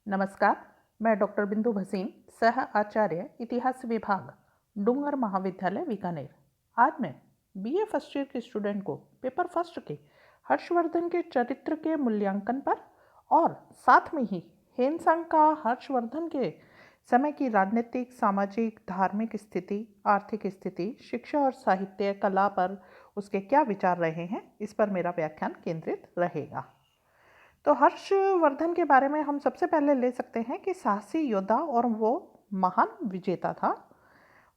नमस्कार, मैं डॉक्टर बिंदु भसीन, सह आचार्य इतिहास विभाग, डूंगर महाविद्यालय बीकानेर। आज मैं बीए फर्स्ट ईयर के स्टूडेंट को पेपर फर्स्ट के हर्षवर्धन के चरित्र के मूल्यांकन पर और साथ में ही हेनसांग का हर्षवर्धन के समय की राजनीतिक, सामाजिक, धार्मिक स्थिति, आर्थिक स्थिति, शिक्षा और साहित्य कला पर उसके क्या विचार रहे हैं, इस पर मेरा व्याख्यान केंद्रित रहेगा। तो हर्षवर्धन के बारे में हम सबसे पहले ले सकते हैं कि साहसी योद्धा और वो महान विजेता था।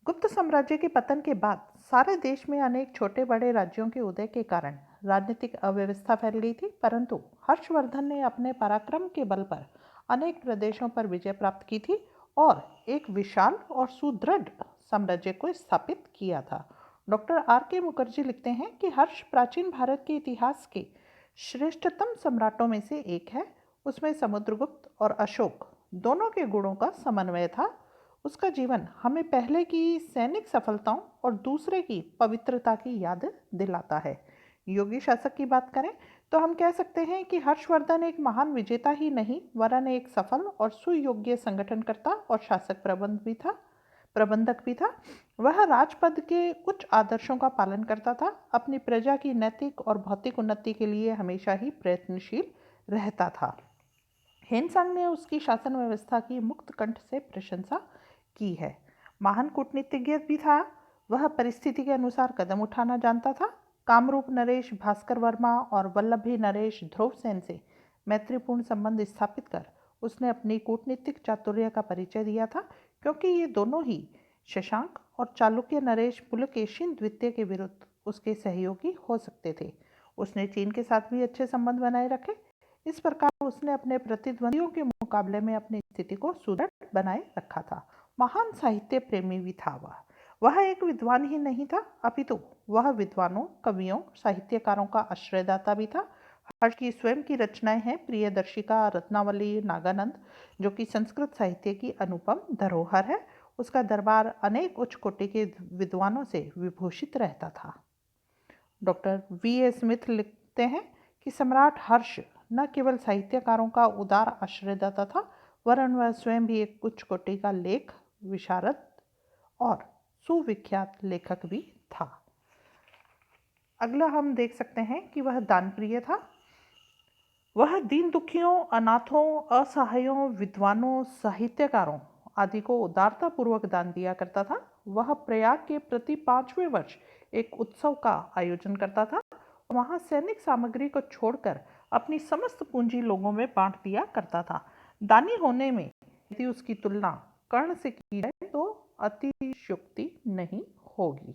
गुप्त साम्राज्य के पतन के बाद सारे देश में अनेक छोटे बड़े राज्यों के उदय के कारण राजनीतिक अव्यवस्था फैल गई थी, परंतु हर्षवर्धन ने अपने पराक्रम के बल पर अनेक प्रदेशों पर विजय प्राप्त की थी और एक विशाल और सुदृढ़ साम्राज्य को स्थापित किया था। Doctor R.K. मुखर्जी लिखते हैं कि हर्ष प्राचीन भारत के इतिहास के श्रेष्ठतम सम्राटों में से एक है। उसमें समुद्रगुप्त और अशोक दोनों के गुणों का समन्वय था। उसका जीवन हमें पहले की सैनिक सफलताओं और दूसरे की पवित्रता की याद दिलाता है। योगी शासक की बात करें तो हम कह सकते हैं कि हर्षवर्धन एक महान विजेता ही नहीं वरन एक सफल और सुयोग्य संगठनकर्ता और शासक प्रबंधक भी था। वह राजपद के उच्च आदर्शों का पालन करता था, अपनी प्रजा की नैतिक और भौतिक उन्नति के लिए हमेशा ही प्रयत्नशील रहता था। हेनसांग ने उसकी शासन व्यवस्था की मुक्त कंठ से प्रशंसा की है। महान कूटनीतिज्ञ भी था। वह परिस्थिति के अनुसार कदम उठाना जानता था। कामरूप नरेश भास्कर वर्मा और वल्लभी नरेश ध्रुवसेन से मैत्रीपूर्ण संबंध स्थापित कर उसने अपनी कूटनीतिक चातुर्य का परिचय दिया था, क्योंकि ये दोनों ही शशांक और चालुक्य नरेश पुलकेशिन द्वितीय के विरुद्ध उसके सहयोगी हो सकते थे। उसने चीन के साथ भी अच्छे संबंध बनाए रखे। इस प्रकार उसने अपने प्रतिद्वंदियों के मुकाबले में अपनी स्थिति को सुदृढ़ बनाए रखा था। महान साहित्य प्रेमी भी था वह एक विद्वान ही नहीं था, अपितु वह विद्वानों, कवियों, साहित्यकारों का आश्रयदाता भी था। हर्ष की स्वयं की रचनाएं हैं प्रियदर्शिका, रत्नावली, नागानंद, जो कि संस्कृत साहित्य की अनुपम धरोहर है। उसका दरबार अनेक उच्च कोटि के विद्वानों से विभूषित रहता था। Doctor V.A. स्मिथ लिखते हैं कि सम्राट हर्ष न केवल साहित्यकारों का उदार आश्रयदाता था, वरन वह स्वयं भी एक उच्च कोटि का लेख विशारद और सुविख्यात लेखक भी था। अगला हम देख सकते हैं कि वह दानप्रिय था। वह दीन दुखियों, अनाथों, असहायों, विद्वानों, साहित्यकारों आदि को उदारता पूर्वक दान दिया करता था। वह प्रयाग के प्रति 5वें वर्ष एक उत्सव का आयोजन करता था। वहाँ सैनिक सामग्री को छोड़कर अपनी समस्त पूंजी लोगों में बांट दिया करता था। दानी होने में यदि उसकी तुलना कर्ण से की जाए तो अतिशयोक्ति नहीं होगी।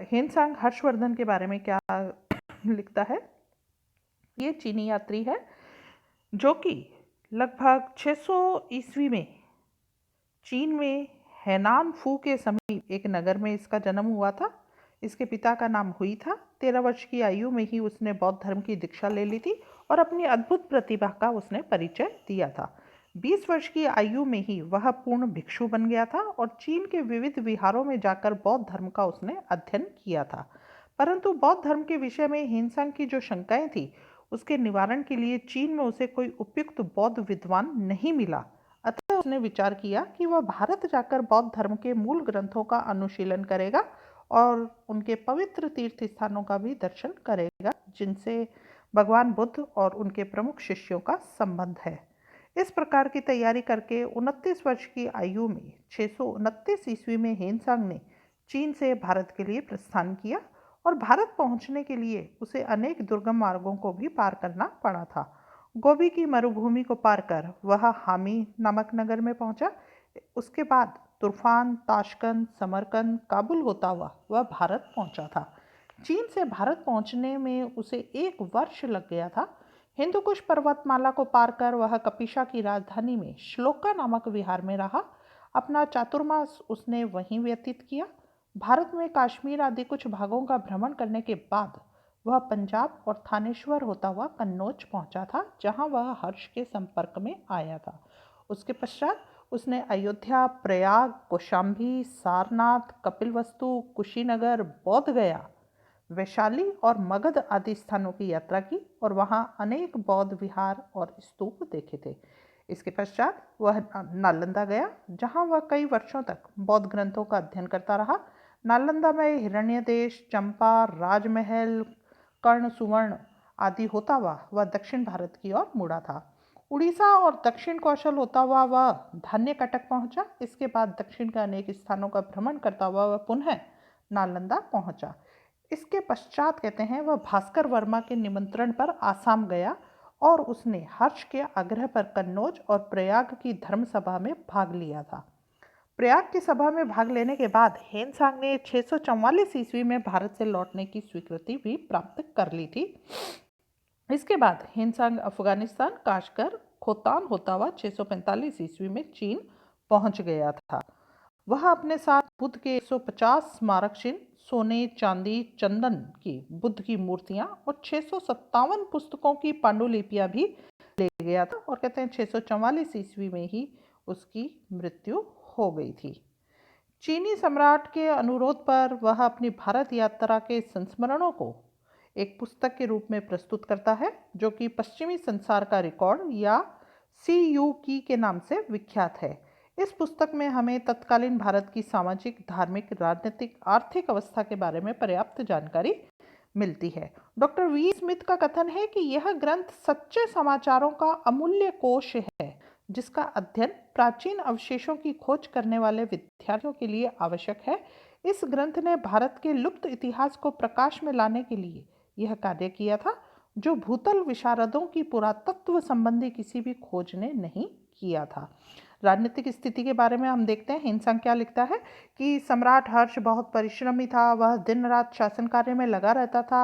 हेनसांग हर्षवर्धन के बारे में क्या लिखता है? ये चीनी यात्री है जो कि लगभग 600 ईस्वी में चीन में हैनान फू के समीप एक नगर में इसका जन्म हुआ था। इसके पिता का नाम हुई था। 13 वर्ष की आयु में ही उसने बौद्ध धर्म की दीक्षा ले ली थी और अपनी अद्भुत प्रतिभा का उसने परिचय दिया था। 20 वर्ष की आयु में ही वह पूर्ण भिक्षु बन गया था और चीन के विविध विहारों में जाकर बौद्ध धर्म का उसने अध्ययन किया था। परंतु बौद्ध धर्म के विषय में हेनसांग की जो शंकाएं थी, उसके निवारण के लिए चीन में उसे कोई उपयुक्त बौद्ध विद्वान नहीं मिला। अतः उसने विचार किया कि वह भारत जाकर बौद्ध धर्म के मूल ग्रंथों का अनुशीलन करेगा और उनके पवित्र तीर्थ स्थानों का भी दर्शन करेगा, जिनसे भगवान बुद्ध और उनके प्रमुख शिष्यों का संबंध है। इस प्रकार की तैयारी करके 29 वर्ष की आयु में 629 ईस्वी में हेनसांग ने चीन से भारत के लिए प्रस्थान किया और भारत पहुंचने के लिए उसे अनेक दुर्गम मार्गों को भी पार करना पड़ा था। गोबी की मरुभूमि को पार कर वह हामी नामक नगर में पहुंचा। उसके बाद तुर्फान, ताशकंद, समरकंद, काबुल होता हुआ वह भारत पहुंचा था। चीन से भारत पहुंचने में उसे 1 वर्ष लग गया था। हिंदुकुश पर्वतमाला को पार कर वह कपिशा की राजधानी में श्लोका नामक विहार में रहा। अपना चातुर्मास उसने वहीं व्यतीत किया। भारत में काश्मीर आदि कुछ भागों का भ्रमण करने के बाद वह पंजाब और थानेश्वर होता हुआ कन्नौज पहुंचा था, जहां वह हर्ष के संपर्क में आया था। उसके पश्चात उसने अयोध्या, प्रयाग, कौशाम्बी, सारनाथ, कपिलवस्तु, कुशीनगर, बोधगया, वैशाली और मगध आदि स्थानों की यात्रा की और वहाँ अनेक बौद्ध विहार और स्तूप देखे थे। इसके पश्चात वह नालंदा गया, जहाँ वह कई वर्षों तक बौद्ध ग्रंथों का अध्ययन करता रहा। नालंदा में हिरण्यदेश, चंपा, राजमहल, कर्ण सुवर्ण आदि होता हुआ वह दक्षिण भारत की ओर मुड़ा था। उड़ीसा और दक्षिण कौशल होता हुआ वह धान्य कटक पहुंचा। इसके बाद दक्षिण के अनेक स्थानों का भ्रमण करता हुआ वह पुनः नालंदा पहुंचा। इसके पश्चात कहते हैं वह भास्कर वर्मा के निमंत्रण पर आसाम गया और उसने हर्ष के आग्रह पर कन्नौज और प्रयाग की धर्म सभा में भाग लिया था। प्रयाग की सभा में भाग लेने के बाद हेनसांग ने 644 ईस्वी में भारत से लौटने की स्वीकृति भी प्राप्त कर ली थी। इसके बाद हेनसांग अफगानिस्तान, काशगर, खोतान होता हुआ 645 ईस्वी में चीन पहुंच गया था। वह अपने साथ बुद्ध के 150 स्मारक चिन्ह, सोने, चांदी, चंदन की बुद्ध की मूर्तियां और 657 पुस्तकों की पांडुलिपियां भी ले गया था और कहते हैं 644 ईस्वी में ही उसकी मृत्यु हो गई थी। चीनी सम्राट के अनुरोध पर वह अपनी भारत यात्रा के संस्मरणों को एक पुस्तक के रूप में प्रस्तुत करता है, जो कि पश्चिमी संसार का रिकॉर्ड या CUK के नाम से विख्यात है। इस पुस्तक में हमें तत्कालीन भारत की सामाजिक, धार्मिक, राजनीतिक, आर्थिक अवस्था के बारे में पर्याप्त जानकारी मिलती है। डॉक्टर वी स्मिथ का कथन है कि यह ग्रंथ सच्चे समाचारों का अमूल्य कोश है, जिसका अध्ययन प्राचीन अवशेषों की खोज करने वाले विद्यार्थियों के लिए आवश्यक है। इस ग्रंथ ने भारत के लुप्त इतिहास को प्रकाश में लाने के लिए यह कार्य किया था, जो भूतल विशारदों की पुरातत्व संबंधी किसी भी खोज ने नहीं किया था। राजनीतिक स्थिति के बारे में हम देखते हैं हेनसांग क्या लिखता है कि सम्राट हर्ष बहुत परिश्रमी था। वह दिन रात शासन कार्य में लगा रहता था।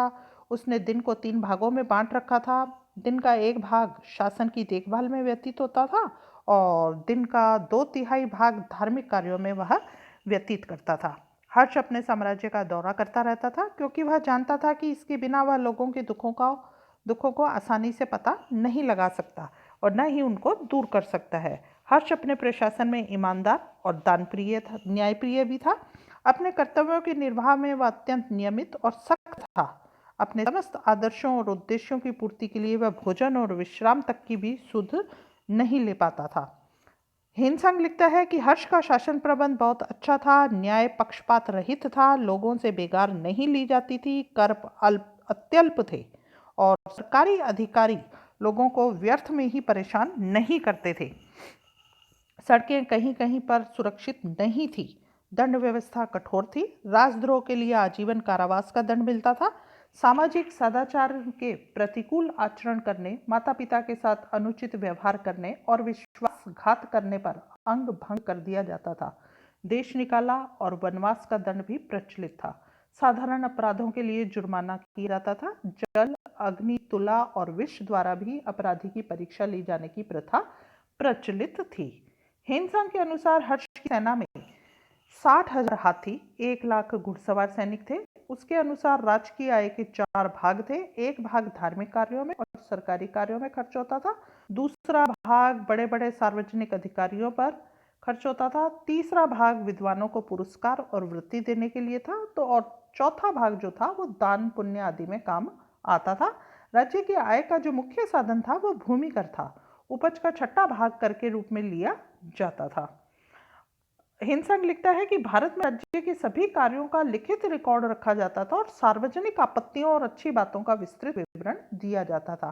उसने दिन को 3 भागों में बांट रखा था। दिन का एक भाग शासन की देखभाल में व्यतीत होता था और दिन का 2/3 भाग धार्मिक कार्यों में वह व्यतीत करता था। हर्ष अपने साम्राज्य का दौरा करता रहता था, क्योंकि वह जानता था कि इसके बिना वह लोगों के दुखों को आसानी से पता नहीं लगा सकता और न ही उनको दूर कर सकता है। हर्ष अपने प्रशासन में ईमानदार और दानप्रिय था, न्यायप्रिय भी था। अपने कर्तव्यों के निर्वाह में वह अत्यंत नियमित और सख्त था। अपने समस्त आदर्शों और उद्देश्यों की पूर्ति के लिए वह भोजन और विश्राम तक की भी सुध नहीं ले पाता था। हेनसांग लिखता है कि हर्ष का शासन प्रबंध बहुत अच्छा था, न्याय पक्षपात रहित था, लोगों से बेगार नहीं ली जाती थी, कर अत्यल्प थे और सरकारी अधिकारी लोगों को व्यर्थ में ही परेशान नहीं करते थे। सड़कें कहीं कहीं पर सुरक्षित नहीं थी। दंड व्यवस्था कठोर थी। राजद्रोह के लिए आजीवन कारावास का दंड मिलता था। सामाजिक सदाचार के प्रतिकूल आचरण करने, माता पिता के साथ अनुचित व्यवहार करने और विश्वासघात करने पर अंग भंग कर दिया जाता था। देश निकाला और वनवास का दंड भी प्रचलित था। साधारण अपराधों के लिए जुर्माना किया जाता था। जल, अग्नि, तुला और विष द्वारा भी अपराधी की परीक्षा ली जाने की प्रथा प्रचलित थी। हेनसांग के अनुसार हर्ष की सेना में 60,000 हाथी, 1 लाख घुड़सवार सैनिक थे। उसके अनुसार राजकीय आय के 4 भाग थे। एक भाग धार्मिक कार्यों में और सरकारी कार्यों में खर्च होता था। दूसरा भाग बड़े बड़े सार्वजनिक अधिकारियों पर खर्च होता था। तीसरा भाग विद्वानों को पुरस्कार और वृत्ति देने के लिए था। तो और चौथा भाग जो था वो दान पुण्य आदि में काम आता था। राज्य की आय का जो मुख्य साधन था वो भूमि कर था। उपज का 6ठा भाग कर के रूप में लिया जाता था। हेनसांग लिखता है कि भारत में राज्य के सभी कार्यों का लिखित रिकॉर्ड रखा जाता था और सार्वजनिक आपत्तियों और अच्छी बातों का विस्तृत विवरण दिया जाता था।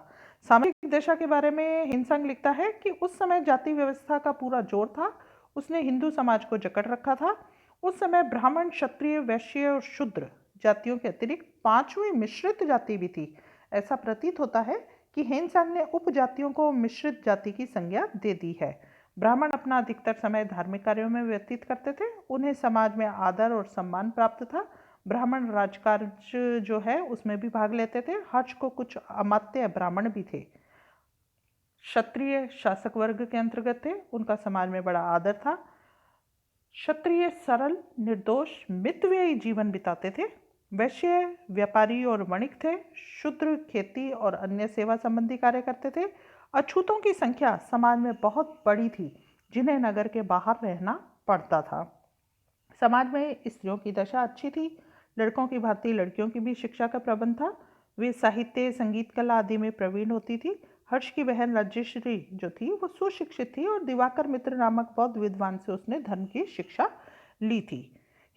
सामाजिक दशा के बारे में हेनसांग लिखता है कि उस समय जाति व्यवस्था का पूरा जोर था। उसने हिंदू समाज को जकड़ रखा था। उस समय ब्राह्मण, क्षत्रिय, वैश्य और शूद्र जातियों के अतिरिक्त 5वीं मिश्रित जाति भी थी। ऐसा प्रतीत होता है कि हेनसांग ने उपजातियों को मिश्रित जाति की संज्ञा दे दी है। ब्राह्मण अपना अधिकतर समय धार्मिक कार्यों में व्यतीत करते थे। उन्हें समाज में आदर और सम्मान प्राप्त था। ब्राह्मण राजकार्य जो है उसमें भी भाग लेते थे। हर्ष को कुछ अमात्य ब्राह्मण भी थे। क्षत्रिय शासक वर्ग के अंतर्गत थे। उनका समाज में बड़ा आदर था। क्षत्रिय सरल, निर्दोष, मितव्ययी जीवन बिताते थे। वैश्य व्यापारी और वणिक थे। शूद्र खेती और अन्य सेवा संबंधी कार्य करते थे। अछूतों की संख्या समाज में बहुत बड़ी थी, जिन्हें नगर के बाहर रहना पड़ता था। समाज में स्त्रियों की दशा अच्छी थी। लड़कों की भांति लड़कियों की भी शिक्षा का प्रबंध था। वे साहित्य, संगीत, कला आदि में प्रवीण होती थी। हर्ष की बहन राज्यश्री जो थी वो सुशिक्षित थी और दिवाकर मित्र नामक बौद्ध विद्वान से उसने धर्म की शिक्षा ली थी।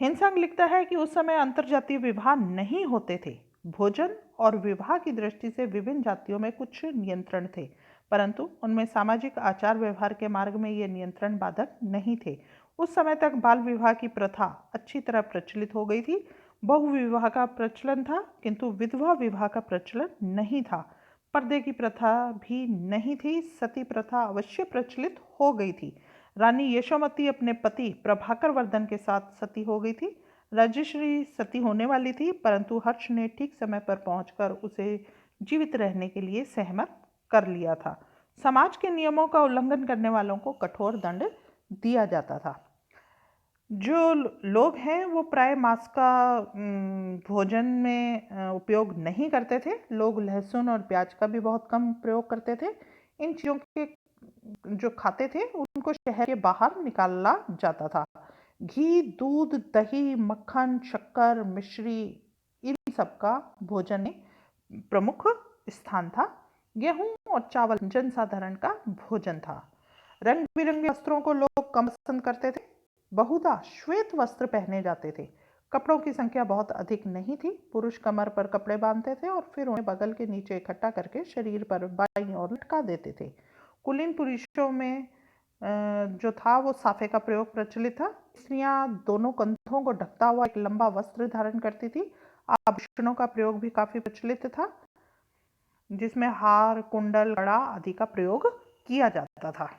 हिंसांग लिखता है कि उस समय अंतरजातीय विवाह नहीं होते थे। भोजन और विवाह की दृष्टि से विभिन्न जातियों में कुछ नियंत्रण थे, परंतु उनमें सामाजिक आचार व्यवहार के मार्ग में ये नियंत्रण बाधक नहीं थे। उस समय तक बाल विवाह की प्रथा अच्छी तरह प्रचलित हो गई थी। बहुविवाह का प्रचलन था, किंतु विधवा विवाह का प्रचलन नहीं था। पर्दे की प्रथा भी नहीं थी। सती प्रथा अवश्य प्रचलित हो गई थी। रानी यशोमती अपने पति प्रभाकर वर्धन के साथ सती हो गई थी। राज्यश्री सती होने वाली थी, परंतु हर्ष ने ठीक समय पर पहुंचकर उसे जीवित रहने के लिए सहमत कर लिया था। समाज के नियमों का उल्लंघन करने वालों को कठोर दंड दिया जाता था। जो लोग हैं वो प्राय मांस का भोजन में उपयोग नहीं करते थे। लोग लहसुन और प्याज का भी बहुत कम प्रयोग करते थे। इन चीज़ों के जो खाते थे उनको शहर के बाहर निकाला जाता था। घी, दूध, दही, मक्खन, शक्कर, मिश्री, इन सब का भोजन में प्रमुख स्थान था। गेहूं और चावल जनसाधारण का भोजन था। रंग बिरंगे वस्त्रों को लोग कम पसंद करते थे। बहुधा श्वेत वस्त्र पहने जाते थे। कपड़ों की संख्या बहुत अधिक नहीं थी। पुरुष कमर पर कपड़े बांधते थे और फिर उन्हें बगल के नीचे इकट्ठा करके शरीर पर बाईं ओर लटका देते थे। कुलीन पुरुषों में जो था वो साफे का प्रयोग प्रचलित था। स्त्रियां दोनों कंधों को ढकता हुआ एक लंबा वस्त्र धारण करती थी। आभूषणों का प्रयोग भी काफी प्रचलित था, जिसमें हार, कुंडल, कड़ा आदि का प्रयोग किया जाता था।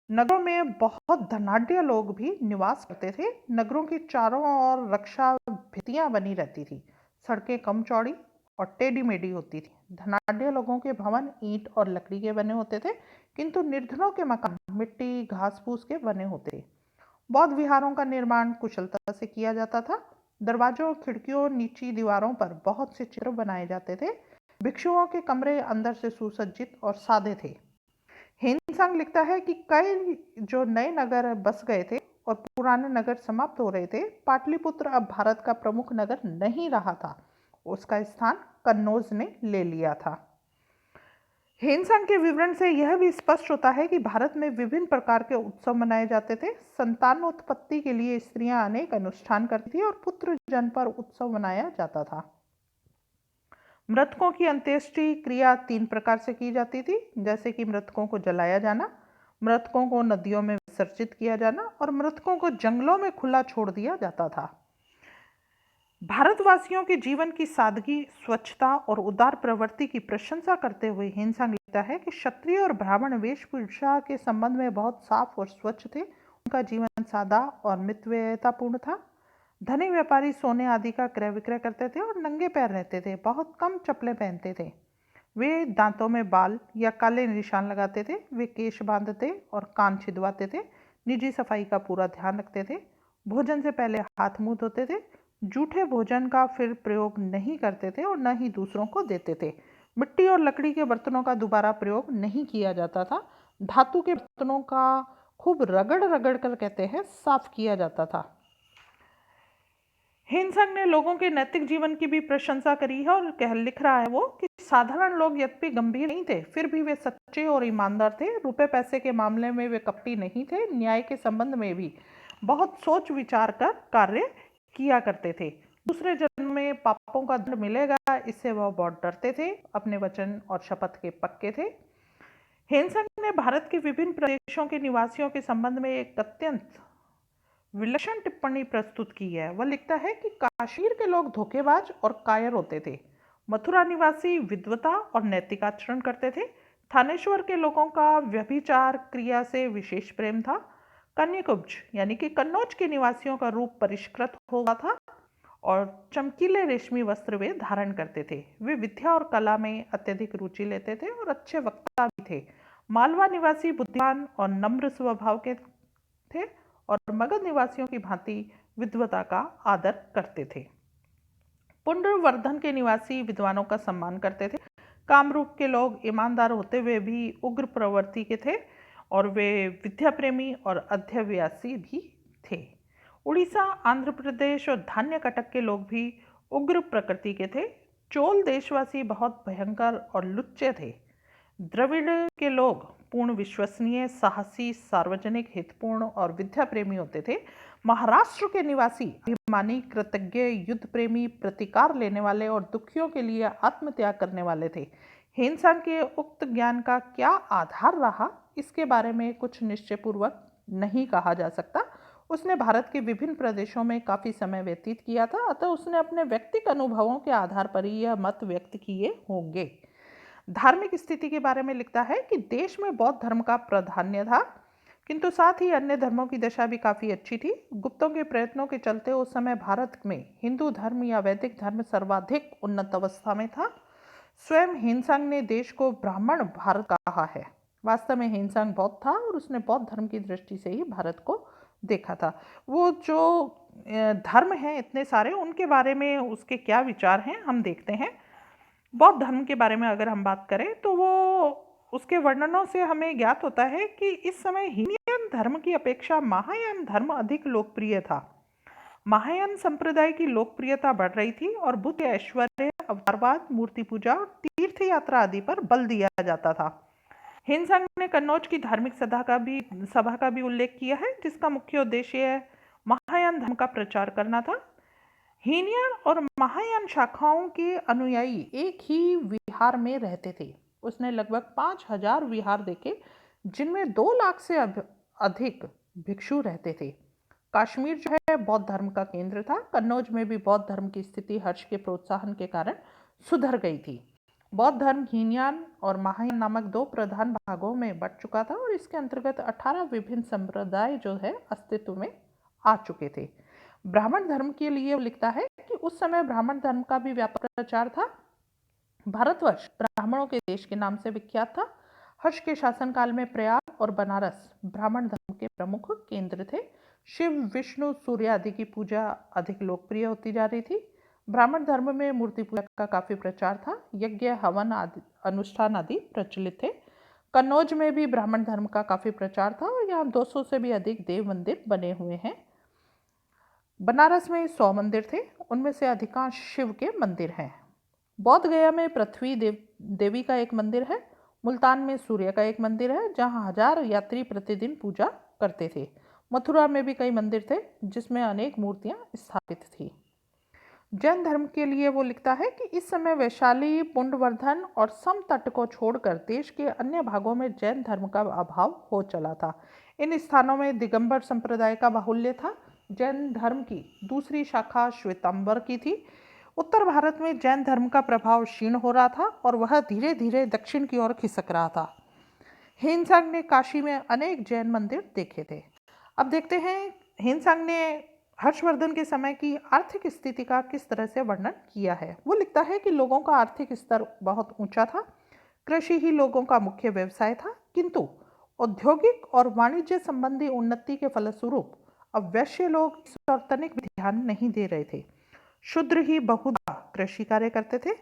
नगरों में बहुत धनाढ्य लोग भी निवास करते थे। नगरों की चारों ओर रक्षा भित्तियां बनी रहती थी। सड़कें कम चौड़ी और टेढ़ी मेढ़ी होती थी। धनाढ्य लोगों के भवन ईंट और लकड़ी के बने होते थे, किंतु निर्धनों के मकान मिट्टी, घास फूस के बने होते थे। बौद्ध विहारों का निर्माण कुशलता से किया जाता था। दरवाजों और खिड़कियों, नीची दीवारों पर बहुत से चित्र बनाए जाते थे। भिक्षुओं के कमरे अंदर से सुसज्जित और सादे थे। हिंसांग लिखता है कि कई जो नए नगर बस गए थे और पुराने नगर समाप्त हो रहे थे। पाटलिपुत्र अब भारत का प्रमुख नगर नहीं रहा था, उसका स्थान कन्नौज ने ले लिया था। हिंसांग के विवरण से यह भी स्पष्ट होता है कि भारत में विभिन्न प्रकार के उत्सव मनाए जाते थे। संतानोत्पत्ति के लिए स्त्रियां अनेक अनुष्ठान करती थी और पुत्र जन्म पर उत्सव मनाया जाता था। मृतकों की अंत्येष्टि क्रिया 3 प्रकार से की जाती थी, जैसे कि मृतकों को जलाया जाना, मृतकों को नदियों में विसर्जित किया जाना और मृतकों को जंगलों में खुला छोड़ दिया जाता था। भारतवासियों के जीवन की सादगी, स्वच्छता और उदार प्रवृत्ति की प्रशंसा करते हुए हिंसांग लिखता है कि क्षत्रिय और ब्राह्मण वेशभूषा के संबंध में बहुत साफ और स्वच्छ थे। उनका जीवन सादा और मितव्ययितापूर्ण था। धनी व्यापारी सोने आदि का क्रय विक्रय करते थे और नंगे पैर रहते थे। बहुत कम चप्पलें पहनते थे। वे दांतों में बाल या काले निशान लगाते थे। वे केश बांधते और कान छिदवाते थे। निजी सफाई का पूरा ध्यान रखते थे। भोजन से पहले हाथ मुंह धोते थे। जूठे भोजन का फिर प्रयोग नहीं करते थे और न ही दूसरों को देते थे। मिट्टी और लकड़ी के बर्तनों का दोबारा प्रयोग नहीं किया जाता था। धातु के बर्तनों का खूब रगड़ रगड़ कर कहते हैं साफ किया जाता था। हिंसांग ने लोगों के नैतिक जीवन की भी प्रशंसा करी है और लिख रहा है वो कि साधारण लोग यद्यपि गंभीर नहीं थे, फिर भी वे सच्चे और ईमानदार थे। रुपए पैसे के मामले में वे कपटी नहीं थे। न्याय के संबंध में भी बहुत सोच विचार कर कार्य किया करते थे। दूसरे जन्म में पापों का दंड मिलेगा, इससे वह बहुत डरते थे। अपने वचन और शपथ के पक्के थे। हिंसांग ने भारत के विभिन्न प्रदेशों के निवासियों के संबंध में एक अत्यंत विलक्षण टिप्पणी प्रस्तुत की है। वह लिखता है कि कश्मीर के लोग धोखेबाज और कायर होते थे। मथुरा निवासी विद्वता और नैतिक आचरण करते थे। थानेश्वर के लोगों का व्यभिचार क्रिया से विशेष प्रेम था। कन्याकुब्ज यानी कि कन्नौज के निवासियों का रूप परिष्कृत हुआ था और चमकीले रेशमी वस्त्र वे धारण करते थे। वे विद्या और कला में अत्यधिक रुचि लेते थे और अच्छे वक्ता भी थे। मालवा निवासी बुद्धिमान और नम्र स्वभाव के थे और मगध निवासियों की भांति विद्वता का आदर करते थे। पुंडरवर्धन के निवासी विद्वानों का सम्मान करते थे। कामरूप के लोग ईमानदार होते हुए भी उग्र प्रवृत्ति के थे और वे विद्या प्रेमी और अध्यव्यासी भी थे। उड़ीसा, आंध्र प्रदेश और धान्य कटक के लोग भी उग्र प्रकृति के थे। चोल देशवासी बहुत भयंकर और लुच्चे थे। द्रविड़ के लोग पूर्ण विश्वसनीय, साहसी, सार्वजनिक हितपूर्ण और विद्या प्रेमी होते थे। महाराष्ट्र के निवासी अभिमानी, कृतज्ञ, युद्ध प्रेमी, प्रतिकार लेने वाले और दुखियों के लिए आत्मत्याग करने वाले थे। हिंसा के उक्त ज्ञान का क्या आधार रहा, इसके बारे में कुछ निश्चयपूर्वक नहीं कहा जा सकता। उसने भारत के विभिन्न प्रदेशों में काफ़ी समय व्यतीत किया था, अतः उसने अपने व्यक्तिगत अनुभवों के आधार पर ही यह मत व्यक्त किए होंगे। धार्मिक स्थिति के बारे में लिखता है कि देश में बौद्ध धर्म का प्राधान्य था, किंतु साथ ही अन्य धर्मों की दशा भी काफ़ी अच्छी थी। गुप्तों के प्रयत्नों के चलते उस समय भारत में हिंदू धर्म या वैदिक धर्म सर्वाधिक उन्नत अवस्था में था। स्वयं हिनसांग ने देश को ब्राह्मण भारत कहा है। वास्तव में हिनसांग बौद्ध था और उसने बौद्ध धर्म की दृष्टि से ही भारत को देखा था। वो जो धर्म हैं इतने सारे, उनके बारे में उसके क्या विचार हैं हम देखते हैं। बौद्ध धर्म के बारे में अगर हम बात करें तो वो उसके वर्णनों से हमें ज्ञात होता है कि इस समय हीनयान धर्म की अपेक्षा महायान धर्म अधिक लोकप्रिय था। महायान संप्रदाय की लोकप्रियता बढ़ रही थी और बुद्ध ऐश्वर्य, अवतारवाद, मूर्ति पूजा और तीर्थ यात्रा आदि पर बल दिया जाता था। हिनसांग ने कन्नौज की धार्मिक सभा का भी उल्लेख किया है, जिसका मुख्य उद्देश्य महायान धर्म का प्रचार करना था। हीनयान और महायान शाखाओं के अनुयायी एक ही विहार में रहते थे। उसने लगभग 5000 विहार देखे, जिनमें 2 लाख से अधिक भिक्षु रहते थे। कश्मीर जो है बौद्ध धर्म का केंद्र था। कन्नौज में भी बौद्ध धर्म की स्थिति हर्ष के प्रोत्साहन के कारण सुधर गई थी। बौद्ध धर्म हीनयान और महायान नामक 2 प्रधान भागों में बंट चुका था और इसके अंतर्गत 18 विभिन्न संप्रदाय जो है अस्तित्व में आ चुके थे। ब्राह्मण धर्म के लिए लिखता है कि उस समय ब्राह्मण धर्म का भी व्यापक प्रचार था। भारतवर्ष ब्राह्मणों के देश के नाम से विख्यात था। हर्ष के शासनकाल में प्रयाग और बनारस ब्राह्मण धर्म के प्रमुख केंद्र थे। शिव, विष्णु, सूर्य आदि की पूजा अधिक लोकप्रिय होती जा रही थी। ब्राह्मण धर्म में मूर्ति पूजा का काफ़ी प्रचार था। यज्ञ, हवन आदि अनुष्ठान आदि प्रचलित थे। कन्नौज में भी ब्राह्मण धर्म का काफ़ी प्रचार था और यहाँ 200 से भी अधिक देव मंदिर बने हुए हैं। बनारस में 100 मंदिर थे, उनमें से अधिकांश शिव के मंदिर हैं। बौद्ध गया में पृथ्वी देवी का एक मंदिर है। मुल्तान में सूर्य का एक मंदिर है, जहाँ 1000 यात्री प्रतिदिन पूजा करते थे। मथुरा में भी कई मंदिर थे, जिसमें अनेक मूर्तियाँ स्थापित थी। जैन धर्म के लिए वो लिखता है कि इस समय वैशाली, पुंडवर्धन और समतट को छोड़कर देश के अन्य भागों में जैन धर्म का अभाव हो चला था। इन स्थानों में दिगंबर संप्रदाय का बाहुल्य था। जैन धर्म की दूसरी शाखा श्वेतांबर की थी। उत्तर भारत में जैन धर्म का प्रभाव क्षीण हो रहा था और वह धीरे धीरे दक्षिण की ओर खिसक रहा था। हिनसांग ने काशी में अनेक जैन मंदिर देखे थे। अब देखते हैं हिनसांग ने हर्षवर्धन के समय की आर्थिक स्थिति का किस तरह से वर्णन किया है। वो लिखता है कि लोगों का आर्थिक स्तर बहुत ऊंचा था। कृषि ही लोगों का मुख्य व्यवसाय था, किंतु औद्योगिक और वाणिज्य संबंधी उन्नति के फलस्वरूप अब वैश्य लोग इस ओर तनिक भी ध्यान नहीं दे रहे थे। शूद्र ही बहुधा कृषि कार्य करते थे।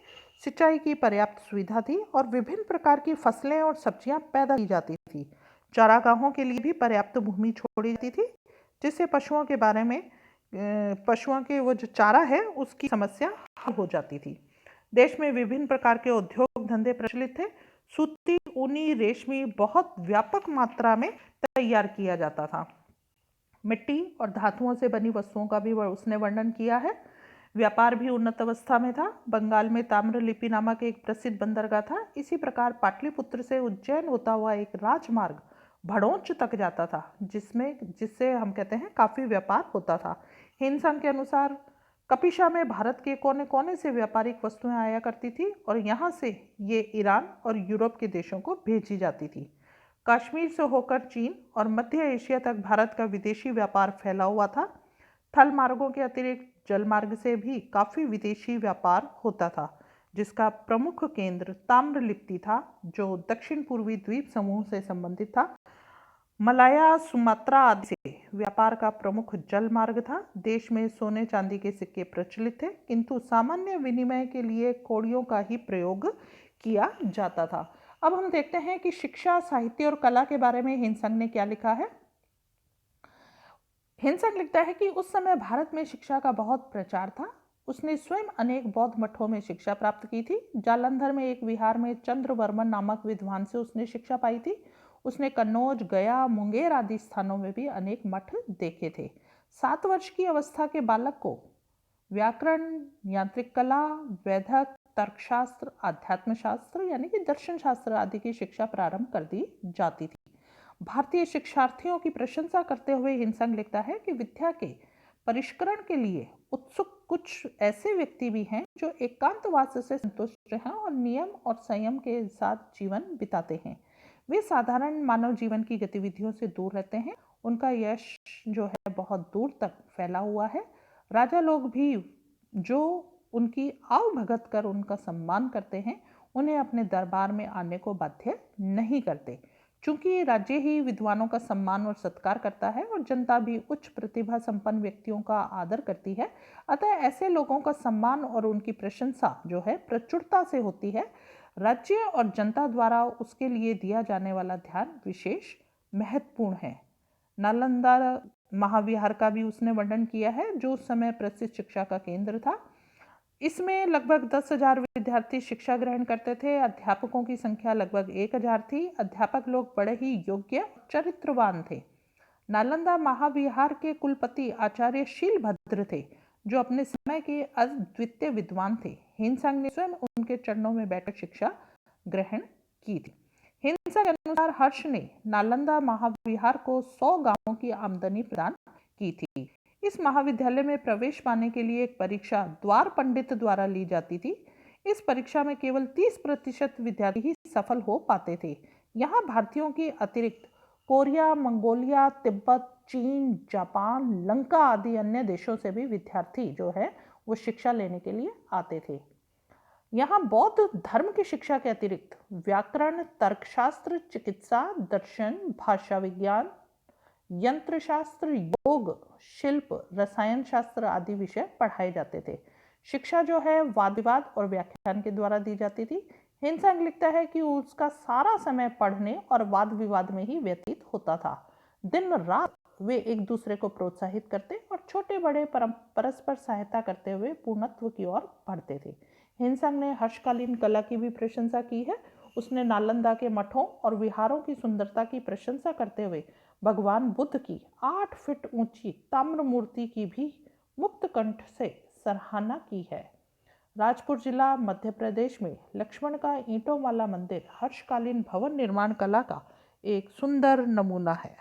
सिंचाई की पर्याप्त सुविधा थी और विभिन्न प्रकार की फसलें और सब्जियां पैदा की जाती थी। चारागाहों के लिए भी पर्याप्त भूमि छोड़ी जाती थी, जिससे पशुओं के वो जो चारा है उसकी समस्या हल हो जाती थी। देश में विभिन्न प्रकार के उद्योग धंधे प्रचलित थे। सूती, ऊनी, रेशमी बहुत व्यापक मात्रा में तैयार किया जाता था। मिट्टी और धातुओं से बनी वस्तुओं का भी उसने वर्णन किया है। व्यापार भी उन्नत अवस्था में था। बंगाल में ताम्रलिपि नामक एक प्रसिद्ध बंदरगाह था। इसी प्रकार पाटलिपुत्र से उज्जैन होता हुआ एक राजमार्ग भड़ोच तक जाता था, जिससे हम कहते हैं काफ़ी व्यापार होता था। हिनसांग के अनुसार कपिशा में भारत के कोने कोने से व्यापारिक वस्तुएं आया करती थी और यहाँ से ये ईरान और यूरोप के देशों को भेजी जाती थी। कश्मीर से होकर चीन और मध्य एशिया तक भारत का विदेशी व्यापार फैला हुआ था। थल मार्गों के अतिरिक्त जल मार्ग से भी काफ़ी विदेशी व्यापार होता था, जिसका प्रमुख केंद्र ताम्रलिप्ति था, जो दक्षिण पूर्वी द्वीप समूह से संबंधित था। मलाया, सुमात्रा आदि से व्यापार का प्रमुख जल मार्ग था। देश में सोने चांदी के सिक्के प्रचलित थे, किंतु सामान्य विनिमय के लिए कौड़ियों का ही प्रयोग किया जाता था। अब हम देखते हैं कि शिक्षा, साहित्य और कला के बारे में हिनसांग ने क्या लिखा है। हिनसांग लिखता है कि उस समय भारत में शिक्षा का बहुत प्रचार था। उसने स्वयं अनेक बौद्ध मठों में शिक्षा प्राप्त की थी। जालंधर में एक विहार में चंद्रवर्मन नामक विद्वान से उसने शिक्षा पाई थी। उसने कन्नौज, गया, मुंगेर आदि स्थानों में भी अनेक मठ देखे थे। 7 वर्ष की अवस्था के बालक को व्याकरण, यांत्रिक कला, वैदिक तर्कशास्त्र, अध्यात्म शास्त्र यानी कि दर्शन शास्त्र आदि की शिक्षा प्रारंभ कर दी जाती थी। भारतीय शिक्षार्थियों की प्रशंसा करते हुए हिंसंग लिखता है कि विद्या के परिष्करण के लिए उत्सुक कुछ ऐसे व्यक्ति भी हैं जो एकांतवास से संतुष्ट हैं और नियम और संयम के साथ जीवन बिताते हैं। वे साधारण मानव जीवन की गतिविधियों से दूर रहते हैं। उनका यश जो है बहुत दूर तक फैला हुआ है। राजा लोग भी जो उनकी आव भगत कर उनका सम्मान करते हैं, उन्हें अपने दरबार में आने को बाध्य नहीं करते। चूंकि राज्य ही विद्वानों का सम्मान और सत्कार करता है और जनता भी उच्च प्रतिभा संपन्न व्यक्तियों का आदर करती है, अतः ऐसे लोगों का सम्मान और उनकी प्रशंसा जो है प्रचुरता से होती है। राज्य और जनता द्वारा उसके लिए दिया जाने वाला ध्यान विशेष महत्वपूर्ण है। नालंदा महाविहार का भी उसने वर्णन किया है, जो उस समय प्रसिद्ध शिक्षा का केंद्र था। इसमें लगभग 10,000 विद्यार्थी शिक्षा ग्रहण करते थे। अध्यापकों की संख्या लगभग 1,000 थी। अध्यापक लोग बड़े ही योग्य चरित्रवान थे। नालंदा महाविहार के कुलपति आचार्य शीलभद्र थे, जो अपने समय के अद्वितीय विद्वान थे। हिंसंग ने स्वयं उनके चरणों में बैठकर शिक्षा ग्रहण की थी। हिंसा के अनुसार हर्ष ने नालंदा महाविहार को 100 गांवों की आमदनी प्रदान की थी। इस महाविद्यालय में प्रवेश पाने के लिए एक परीक्षा द्वार पंडित द्वारा ली जाती थी। इस परीक्षा में केवल 30% विद्यार्थी ही सफल हो पाते थे। यहाँ भारतीयों के अतिरिक्त कोरिया, मंगोलिया, तिब्बत, चीन, जापान, लंका आदि अन्य देशों से भी विद्यार्थी जो है वो शिक्षा लेने के लिए आते थे। यहाँ बौद्ध धर्म की शिक्षा के अतिरिक्त व्याकरण, तर्कशास्त्र, चिकित्सा, दर्शन, भाषा विज्ञान, यंत्र शास्त्र, योग, शिल्प, रसायन शास्त्र आदि विषय पढ़ाए जाते थे। शिक्षा जो है वाद विवाद और व्याख्यान के द्वारा दी जाती थी। हिंसंग लिखता है कि उसका सारा समय पढ़ने और वाद विवाद में ही व्यतीत होता था। दिन रात वे एक दूसरे को प्रोत्साहित करते और छोटे बड़े परस्पर सहायता करते हुए पूर्णत्व की ओर बढ़ते थे। हिंसंग ने हर्षकालीन कला की भी प्रशंसा की है। उसने नालंदा के मठों और विहारों की सुंदरता की प्रशंसा करते हुए भगवान बुद्ध की 8 फीट ऊंची ताम्र मूर्ति की भी मुक्त कंठ से सराहना की है। राजपुर जिला मध्य प्रदेश में लक्ष्मण का ईंटों वाला मंदिर हर्षकालीन भवन निर्माण कला का एक सुंदर नमूना है।